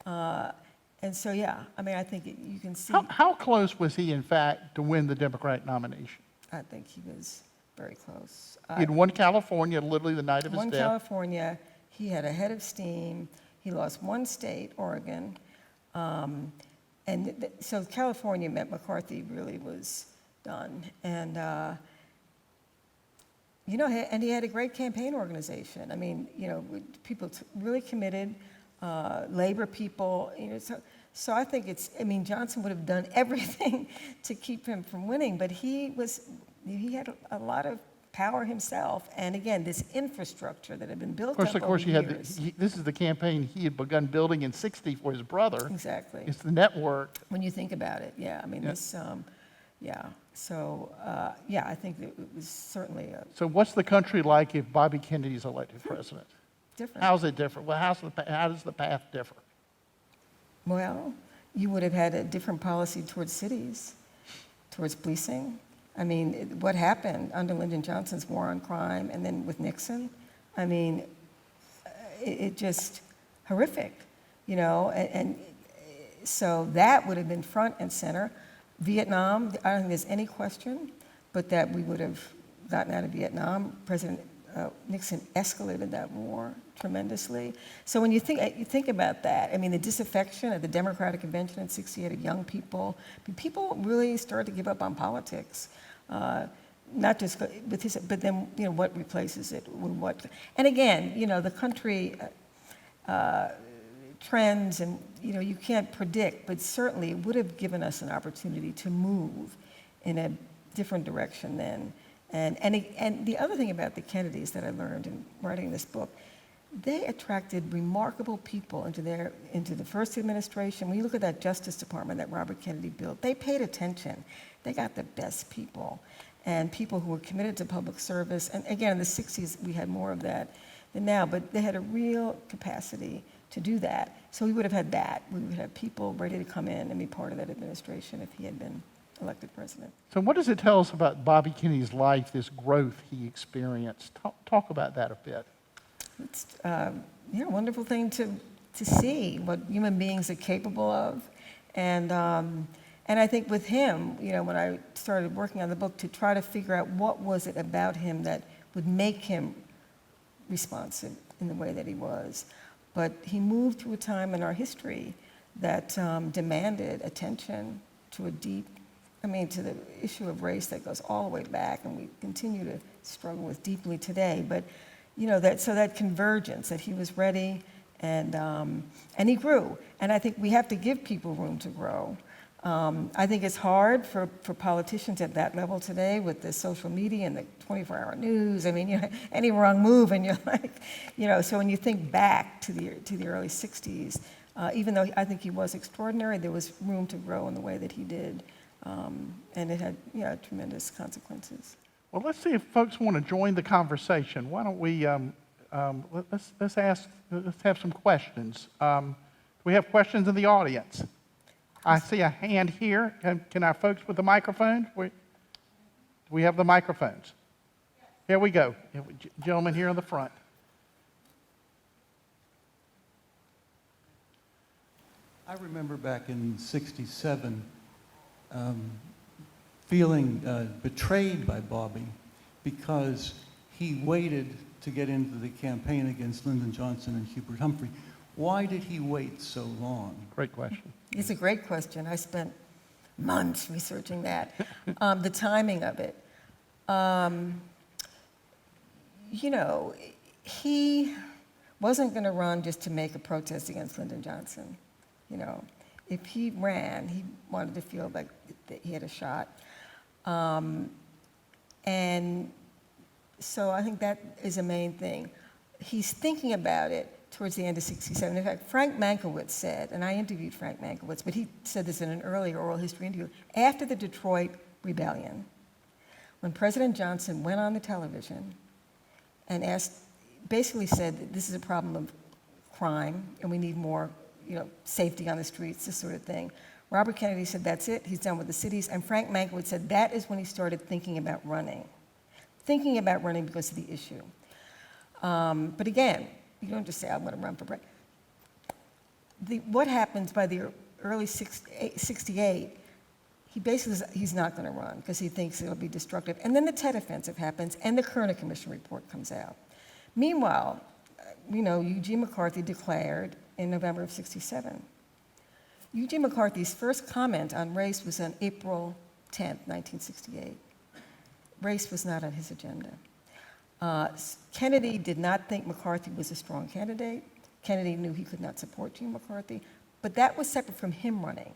And so, I think you can see. How close was he, in fact, to win the Democratic nomination? I think he was very close. He'd won California literally the night of his death. Won California. He had a head of steam. He lost one state, Oregon. So California meant McCarthy really was done. And, and he had a great campaign organization. People really committed, labor people. So I think Johnson would have done everything to keep him from winning, but he had a lot of power himself. And again, this infrastructure that had been built Of up course, over you had years. this is the campaign he had begun building in '60 for his brother. Exactly. It's the network. When you think about it, yeah. I mean, Yeah. this, yeah. So, yeah, I think that it was certainly So what's the country like if Bobby Kennedy is elected president? different. How's it different? Well, how does the path differ? Well, you would have had a different policy towards cities, towards policing. I mean, what happened under Lyndon Johnson's war on crime and then with Nixon, I mean, it just horrific, you know, and so that would have been front and center. Vietnam, I don't think there's any question, but that we would have gotten out of Vietnam. President Nixon escalated that war tremendously. So when you think about that, I mean, the disaffection at the Democratic Convention in '68 of young people, people really started to give up on politics. Not just with his, but then, you know, what replaces it with what? And again, you know, the country trends and, you know, you can't predict, but certainly it would have given us an opportunity to move in a different direction then. And the other thing about the Kennedys that I learned in writing this book, they attracted remarkable people into the first administration. When you look at that Justice Department that Robert Kennedy built, they paid attention. They got the best people and people who were committed to public service. And again, in the '60s, we had more of that than now, but they had a real capacity to do that. So we would have had that. We would have people ready to come in and be part of that administration if he had been elected president. So what does it tell us about Bobby Kennedy's life, this growth he experienced? Talk about that a bit. It's a wonderful thing to see what human beings are capable of. And I think with him, you know, when I started working on the book to try to figure out what was it about him that would make him responsive in the way that he was. But he moved through a time in our history that demanded attention to to the issue of race that goes all the way back, and we continue to struggle with deeply today. But, you know, that convergence, that he was ready, and he grew. And I think we have to give people room to grow. I think it's hard for politicians at that level today with the social media and the 24-hour news. I mean, you know, any wrong move and you're like, you know, so when you think back to the early '60s, even though I think he was extraordinary, there was room to grow in the way that he did. And it had, tremendous consequences. Well, let's see if folks want to join the conversation. Why don't we, let's have some questions. We have questions in the audience. I see a hand here. Can our folks with the microphone? Do we have the microphones? Here we go. Gentleman here in the front. I remember back in '67 feeling betrayed by Bobby because he waited to get into the campaign against Lyndon Johnson and Hubert Humphrey. Why did he wait so long? Great question. It's a great question. I spent months researching that. The timing of it. He wasn't going to run just to make a protest against Lyndon Johnson. You know, if he ran, he wanted to feel like that he had a shot. And so I think that is a main thing. He's thinking about it towards the end of '67. In fact, Frank Mankiewicz said, and I interviewed Frank Mankiewicz, but he said this in an earlier oral history interview, after the Detroit Rebellion, when President Johnson went on the television and basically said that this is a problem of crime and we need more, safety on the streets, this sort of thing. Robert Kennedy said, that's it, he's done with the cities. And Frank Mankiewicz said that is when he started thinking about running because of the issue. But again, you don't just say, I'm going to run for president. What happens by the early '68, he's not going to run because he thinks it'll be destructive. And then the Tet Offensive happens and the Kerner Commission report comes out. Meanwhile, Eugene McCarthy declared in November of '67. Eugene McCarthy's first comment on race was on April 10th, 1968. Race was not on his agenda. Kennedy did not think McCarthy was a strong candidate. Kennedy knew he could not support Gene McCarthy, but that was separate from him running.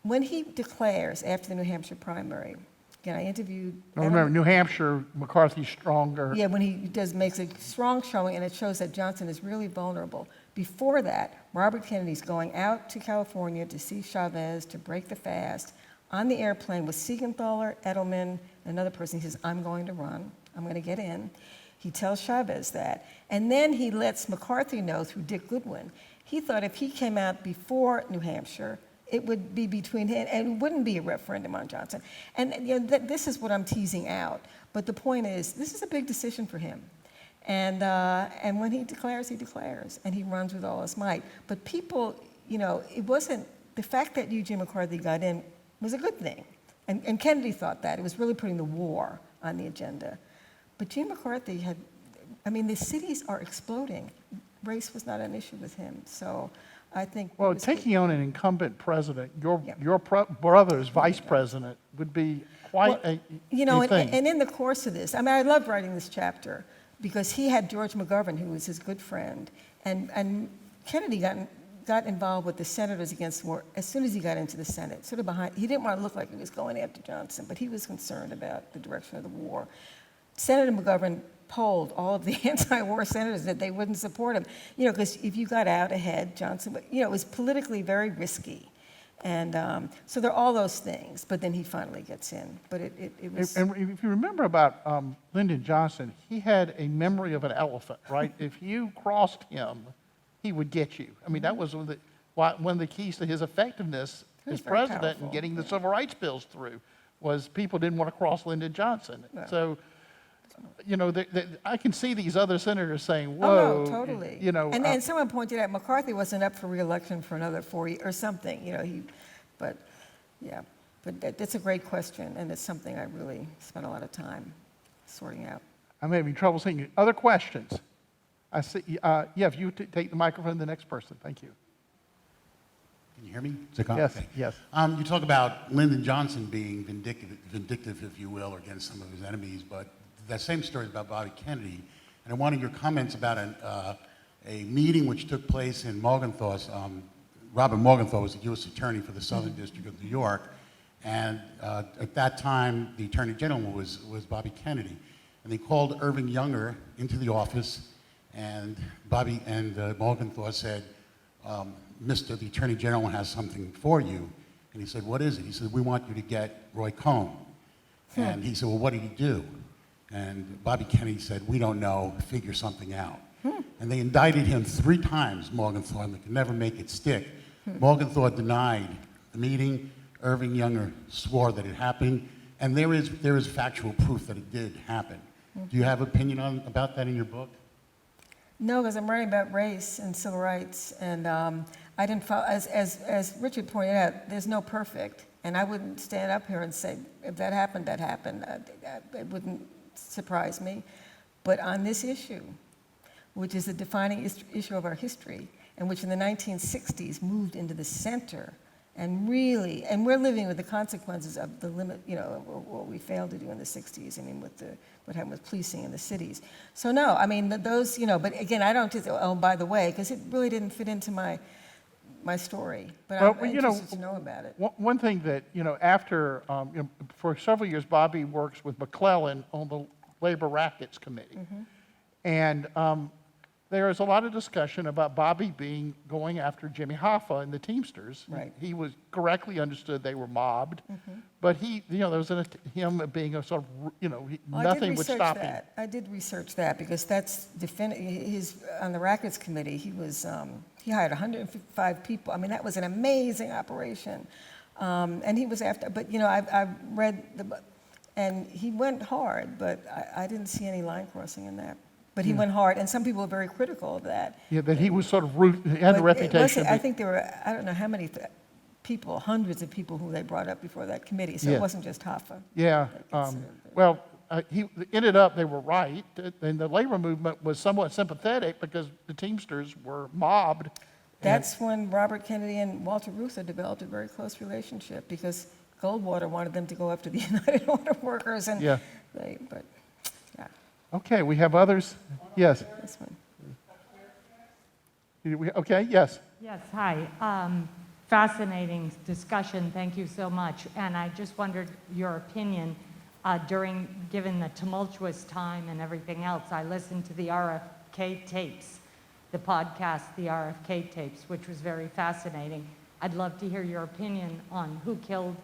When he declares after the New Hampshire primary, Again, I interviewed. I remember New Hampshire, McCarthy's stronger. Yeah, when he makes a strong showing, and it shows that Johnson is really vulnerable. Before that, Robert Kennedy's going out to California to see Chavez to break the fast. On the airplane with Siegenthaler, Edelman, another person, he says, I'm going to run. I'm going to get in. He tells Chavez that. And then he lets McCarthy know through Dick Goodwin. He thought if he came out before New Hampshire, it would be between him, and it wouldn't be a referendum on Johnson. And you know, this is what I'm teasing out. But the point is, this is a big decision for him. And when he declares, and he runs with all his might. But people, you know, it wasn't, the fact that Eugene McCarthy got in was a good thing. And Kennedy thought that. It was really putting the war on the agenda. But Gene McCarthy had, I mean, the cities are exploding. Race was not an issue with him. So I think. Well, taking on an incumbent president, your brother's vice president would be quite a thing. And in the course of this, I mean, I loved writing this chapter because he had George McGovern, who was his good friend, and Kennedy got involved with the senators against war as soon as he got into the Senate, sort of behind. He didn't want to look like he was going after Johnson, but he was concerned about the direction of the war. Senator McGovern polled all of the anti-war senators that they wouldn't support him, you know, because if you got out ahead, Johnson, you know, it was politically very risky. And so there are all those things, but then he finally gets in. But it was... And if you remember about Lyndon Johnson, he had a memory of an elephant, right? If you crossed him, he would get you. I mean, that was one of the keys to his effectiveness as president and getting the civil rights bills through, was people didn't want to cross Lyndon Johnson. No. So, you know, I can see these other senators saying, whoa. Oh, no, totally. You know, and then someone pointed out McCarthy wasn't up for re-election for another 4 years or something, you know, but that's a great question, and it's something I really spent a lot of time sorting out. I'm having trouble seeing you. Other questions? I see, if you take the microphone, the next person, thank you. Can you hear me? Is it on? Yes, Okay. yes. You talk about Lyndon Johnson being vindictive, if you will, against some of his enemies, but that same story is about Bobby Kennedy. And I wanted your comments about a meeting which took place in Morgenthau's, Robert Morgenthau was the U.S. Attorney for the Southern District of New York, and at that time, the Attorney General was Bobby Kennedy. And they called Irving Younger into the office, and Morgenthau said, Mr. the Attorney General has something for you. And he said, what is it? He said, we want you to get Roy Cohn. And he said, well, what did he do? And Bobby Kennedy said, we don't know, figure something out. And they indicted him 3 times, Morgenthau, and they could never make it stick. Morgenthau denied the meeting. Irving Younger swore that it happened. And there is factual proof that it did happen. Do you have opinion about that in your book? No, because I'm writing about race and civil rights, and I didn't follow, as Richard pointed out, there's no perfect, and I wouldn't stand up here and say, if that happened, that happened. It wouldn't surprise me. But on this issue, which is the defining issue of our history, and which in the 1960s moved into the center, and really, and we're living with the consequences of the limit, you know, what we failed to do in the 60s, I mean, with what happened with policing in the cities. So no, I mean, those, you know, but again, I don't just, oh, by the way, because it really didn't fit into my story, but I'm interested to know about it. One thing that, you know, after, for several years, Bobby works with McClellan on the Labor Rackets Committee. And there is a lot of discussion about Bobby going after Jimmy Hoffa and the Teamsters. Right. He was correctly understood they were mobbed, but he, you know, there was him being a sort of, you know, nothing would stop him. I did research that because that's on the Rackets Committee. He was he hired 155 people. I mean, that was an amazing operation, and he was after. But you know, I've read and he went hard, but I didn't see any line crossing in that. But he went hard, and some people were very critical of that. Yeah, that he was sort of he had a reputation. I think there were, I don't know how many people, hundreds of people who they brought up before that committee, so it wasn't just Hoffa. Yeah, well, he ended up, they were right, and the labor movement was somewhat sympathetic because the Teamsters were mobbed. That's when Robert Kennedy and Walter Reuther developed a very close relationship because Goldwater wanted them to go after the United Auto Workers, and but yeah. Okay, we have others. Yes. This one. Okay, yes. Yes, hi. Fascinating discussion. Thank you so much. And I just wondered your opinion. given the tumultuous time and everything else, I listened to the RFK Tapes, the podcast, the RFK Tapes, which was very fascinating. I'd love to hear your opinion on who killed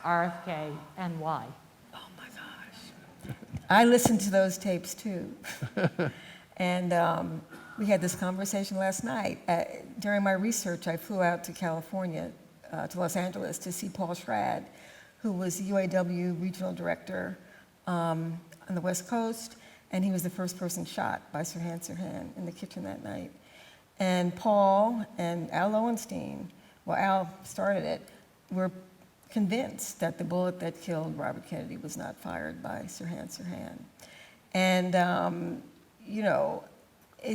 RFK and why. Oh my gosh. I listened to those tapes too. And we had this conversation last night. During my research, I flew out to California, to Los Angeles, to see Paul Schrad, who was the UAW regional director on the West Coast, and he was the first person shot by Sirhan Sirhan in the kitchen that night. And Paul and Al Lowenstein, well, Al started it, were convinced that the bullet that killed Robert Kennedy was not fired by Sirhan Sirhan. And, you know,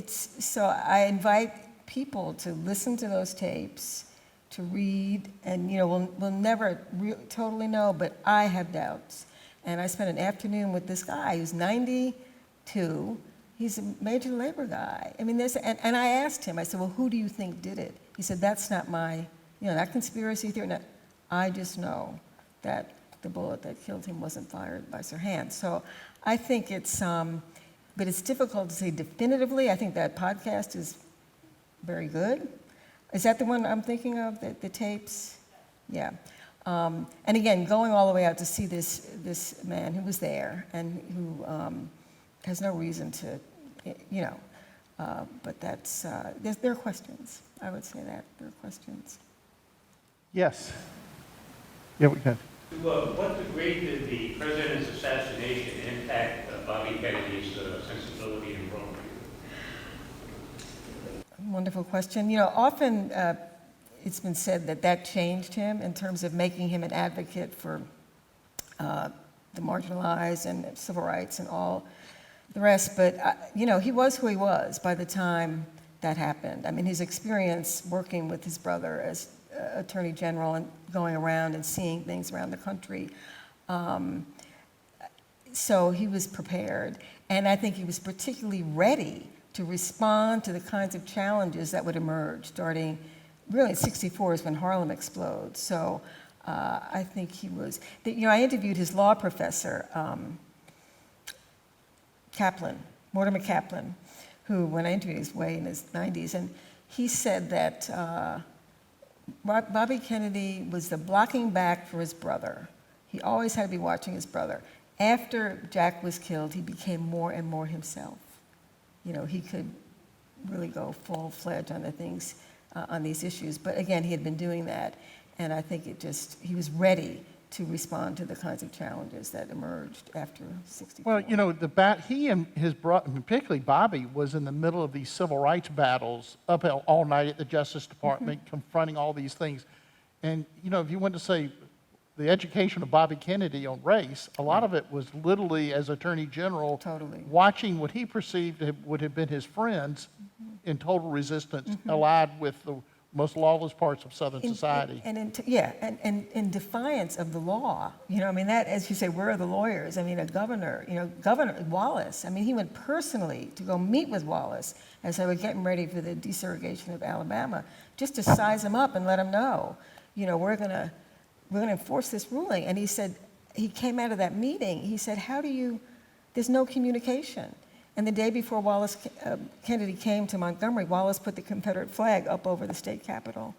so I invite people to listen to those tapes, to read, and, you know, we'll never totally know, but I have doubts. And I spent an afternoon with this guy who's 92. He's a major labor guy. I mean, and I asked him, I said, well, who do you think did it? He said, that's not my, you know, that conspiracy theory. No, I just know that the bullet that killed him wasn't fired by Sirhan. So I think it's, but it's difficult to say definitively. I think that podcast is very good. Is that the one I'm thinking of, the tapes? Yeah. And again, going all the way out to see this man who was there and who has no reason to, you know, but that's, there are questions. I would say that, there are questions. Yes. Yeah, we can. To what degree did the president's assassination impact Bobby Kennedy's sensibility and worldview? Wonderful question. You know, often it's been said that that changed him in terms of making him an advocate for the marginalized and civil rights and all the rest. But, you know, he was who he was by the time that happened. I mean, his experience working with his brother as Attorney General and going around and seeing things around the country. So he was prepared. And I think he was particularly ready to respond to the kinds of challenges that would emerge starting really in '64 is when Harlem explodes. So I think he was, you know, I interviewed his law professor, Kaplan, Mortimer Kaplan, who when I interviewed was way in his 90s, and he said that Bobby Kennedy was the blocking back for his brother. He always had to be watching his brother. After Jack was killed, he became more and more himself. You know, he could really go full-fledged on the things, on these issues. But again, he had been doing that, and I think he was ready to respond to the kinds of challenges that emerged after '64. Well, you know, he and his brother, particularly Bobby, was in the middle of these civil rights battles up all night at the Justice Department, confronting all these things. And, you know, if you want to say the education of Bobby Kennedy on race, a lot of it was literally as Attorney General, watching what he perceived would have been his friends in total resistance, allied with the most lawless parts of Southern society. And in defiance of the law. You know, I mean, that, as you say, where are the lawyers? I mean, a governor, you know, Governor Wallace, I mean, he went personally to go meet with Wallace as they were getting ready for the desegregation of Alabama, just to size him up and let him know, you know, we're gonna enforce this ruling. And he said, he came out of that meeting, he said, there's no communication. And the day before Kennedy came to Montgomery, Wallace put the Confederate flag up over the state capitol.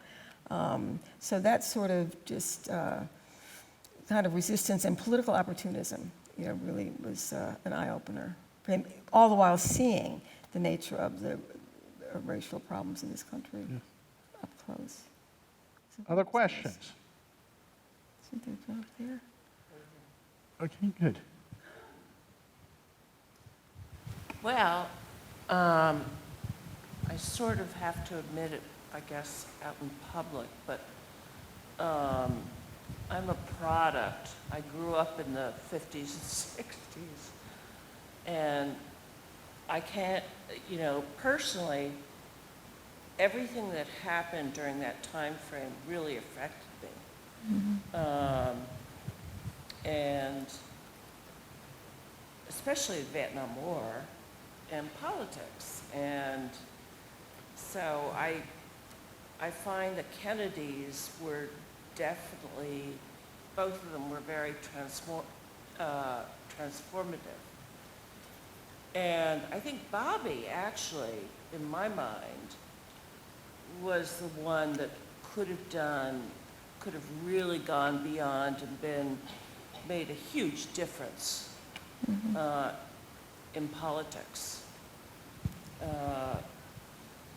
So that sort of just kind of resistance and political opportunism, you know, really was an eye-opener for him, all the while seeing the nature of the racial problems in this country up close. Other questions? Isn't there a job there? Okay, good. Well, I sort of have to admit it, I guess, out in public, but I'm a product. I grew up in the 50s and 60s, and I can't, you know, personally, everything that happened during that time frame really affected me. And especially the Vietnam War and politics. And so I find the Kennedys were definitely, both of them were very transformative. And I think Bobby actually, in my mind, was the one that could have really gone beyond and made a huge difference in politics.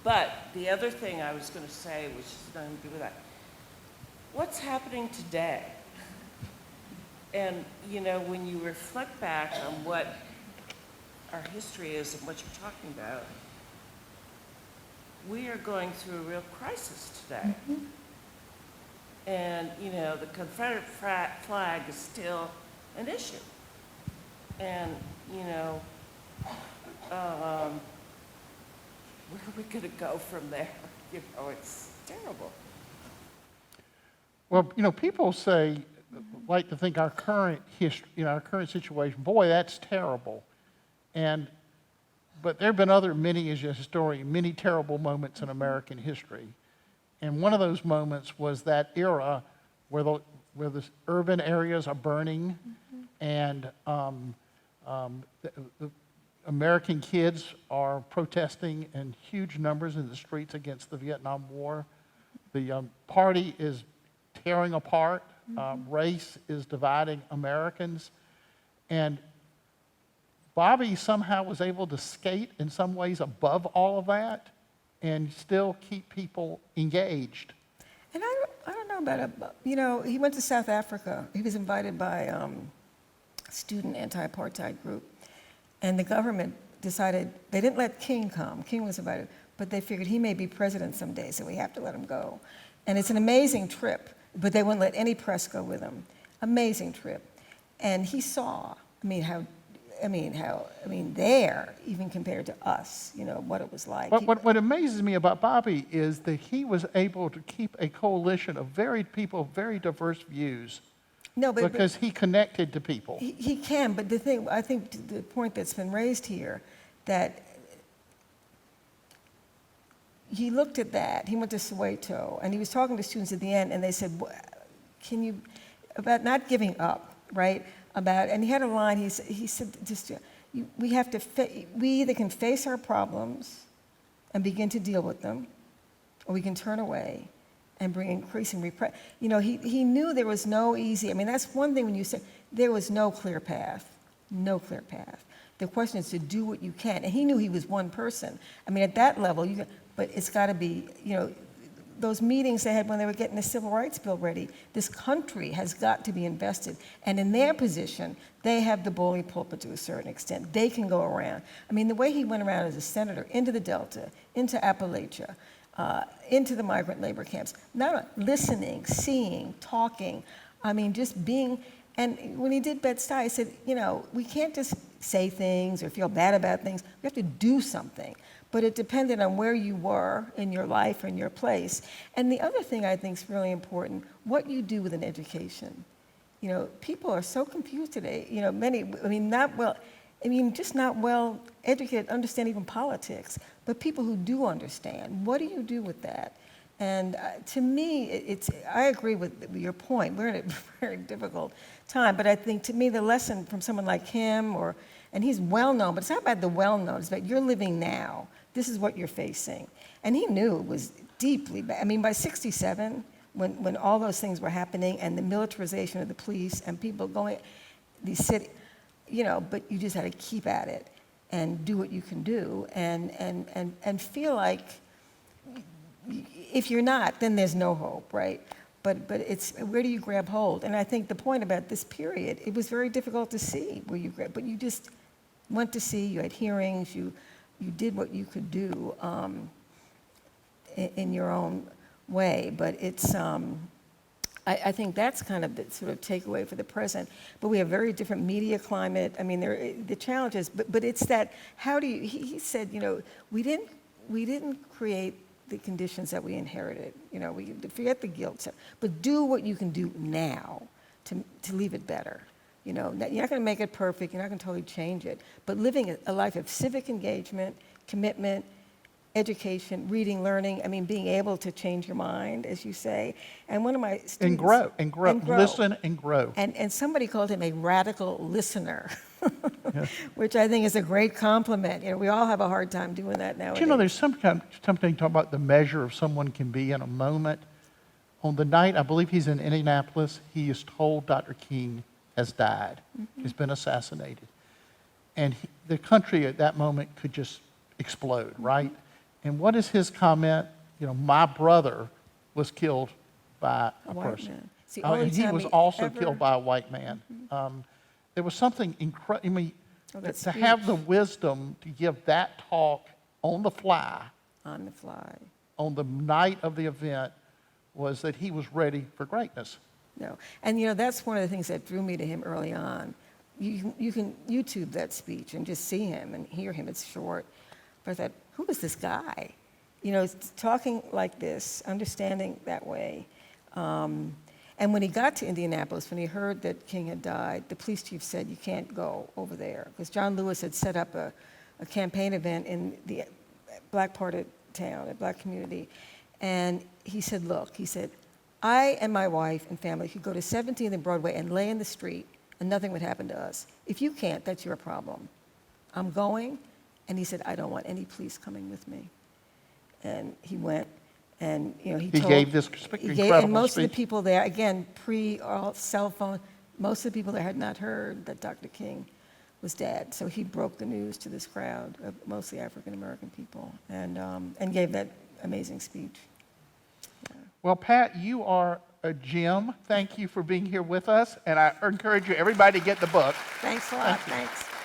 But the other thing I was going to say, which is nothing to do with that, what's happening today? And, you know, when you reflect back on what our history is and what you're talking about, we are going through a real crisis today. And, you know, the Confederate flag is still an issue. And, you know, where are we going to go from there? You know, it's terrible. Well, you know, people like to think our current history, you know, our current situation, boy, that's terrible. But there have been many, as a historian, many terrible moments in American history. And one of those moments was that era where the urban areas are burning, and the American kids are protesting in huge numbers in the streets against the Vietnam War. The party is tearing apart. Race is dividing Americans. And Bobby somehow was able to skate in some ways above all of that and still keep people engaged. And I don't know about it, you know, he went to South Africa. He was invited by a student anti-apartheid group. And the government decided, they didn't let King come. King was invited, but they figured he may be president someday, so we have to let him go. And it's an amazing trip, but they wouldn't let any press go with him. Amazing trip. And he saw, there, even compared to us, you know, what it was like. What amazes me about Bobby is that he was able to keep a coalition of people of very diverse views. No, because he connected to people. He can, but the thing, I think the point that's been raised here, that he looked at that, he went to Soweto, and he was talking to students at the end, and they said, about not giving up, right? And he had a line, he said, we either can face our problems and begin to deal with them, or we can turn away and bring increasing repression. You know, he knew there was no easy, that's one thing when you say there was no clear path. The question is to do what you can. And he knew he was one person. At that level, but it's got to be, you know, those meetings they had when they were getting the Civil Rights Bill ready, this country has got to be invested. And in their position, they have the bully pulpit to a certain extent. They can go around. The way he went around as a senator into the Delta, into Appalachia, into the migrant labor camps, not listening, seeing, talking, just being. And when he did Bed-Stuy, he said, you know, we can't just say things or feel bad about things. We have to do something. But it depended on where you were in your life or in your place. And the other thing I think is really important, what you do with an education. You know, people are so confused today. You know, many, just not well educated, understand even politics. But people who do understand, what do you do with that? And to me, I agree with your point. We're in a very difficult time. But I think, to me, the lesson from someone like him, and he's well-known, but it's not about the well-known, it's about you're living now. This is what you're facing. And he knew it was deeply bad. By 67, when all those things were happening and the militarization of the police and people going, these cities, you know, but you just had to keep at it and do what you can do and feel like if you're not, then there's no hope, right? But it's, where do you grab hold? And I think the point about this period, it was very difficult to see where you grab, but you just went to see, you had hearings, you did what you could do in your own way. But it's, I think that's kind of the sort of takeaway for the present. But we have very different media climate. The challenges, but it's that, how do you, he said, you know, we didn't create the conditions that we inherited. You know, we forget the guilt, but do what you can do now to leave it better. You know, you're not going to make it perfect. You're not going to totally change it. But living a life of civic engagement, commitment, education, reading, learning, I mean, being able to change your mind, as you say. And one of my students... And grow. Listen and grow. And somebody called him a radical listener, which I think is a great compliment. You know, we all have a hard time doing that nowadays. You know, there's something talking about the measure of someone can be in a moment. On the night, I believe he's in Indianapolis, he is told Dr. King has died. He's been assassinated. And the country at that moment could just explode, right? And what is his comment? You know, my brother was killed by a white person. man. It's the And only he time was he also ever- killed by a white man. There was something incredible. I mean, Oh, that to have speech. the wisdom to give that talk on the fly, On the fly. on the night of the event, was that he was ready for greatness. No. And, you know, that's one of the things that drew me to him early on. You can YouTube that speech and just see him and hear him. It's short. But I thought, who is this guy? You know, talking like this, understanding that way. And when he got to Indianapolis, when he heard that King had died, the police chief said, you can't go over there. Because John Lewis had set up a campaign event in the black part of town, a black community. And he said, look, he said, I and my wife and family could go to 17th and Broadway and lay in the street and nothing would happen to us. If you can't, that's your problem. I'm going. And he said, I don't want any police coming with me. And he went, and you know, he told, gave this incredible and most of speech. the people there, again, all cell phone, most of the people there had not heard that Dr. King was dead. So he broke the news to this crowd of mostly African American people, and gave that amazing speech. Well, Pat, you are a gem. Thank you for being here with us, and I encourage you, everybody, to get the book. Thanks a lot. Thanks.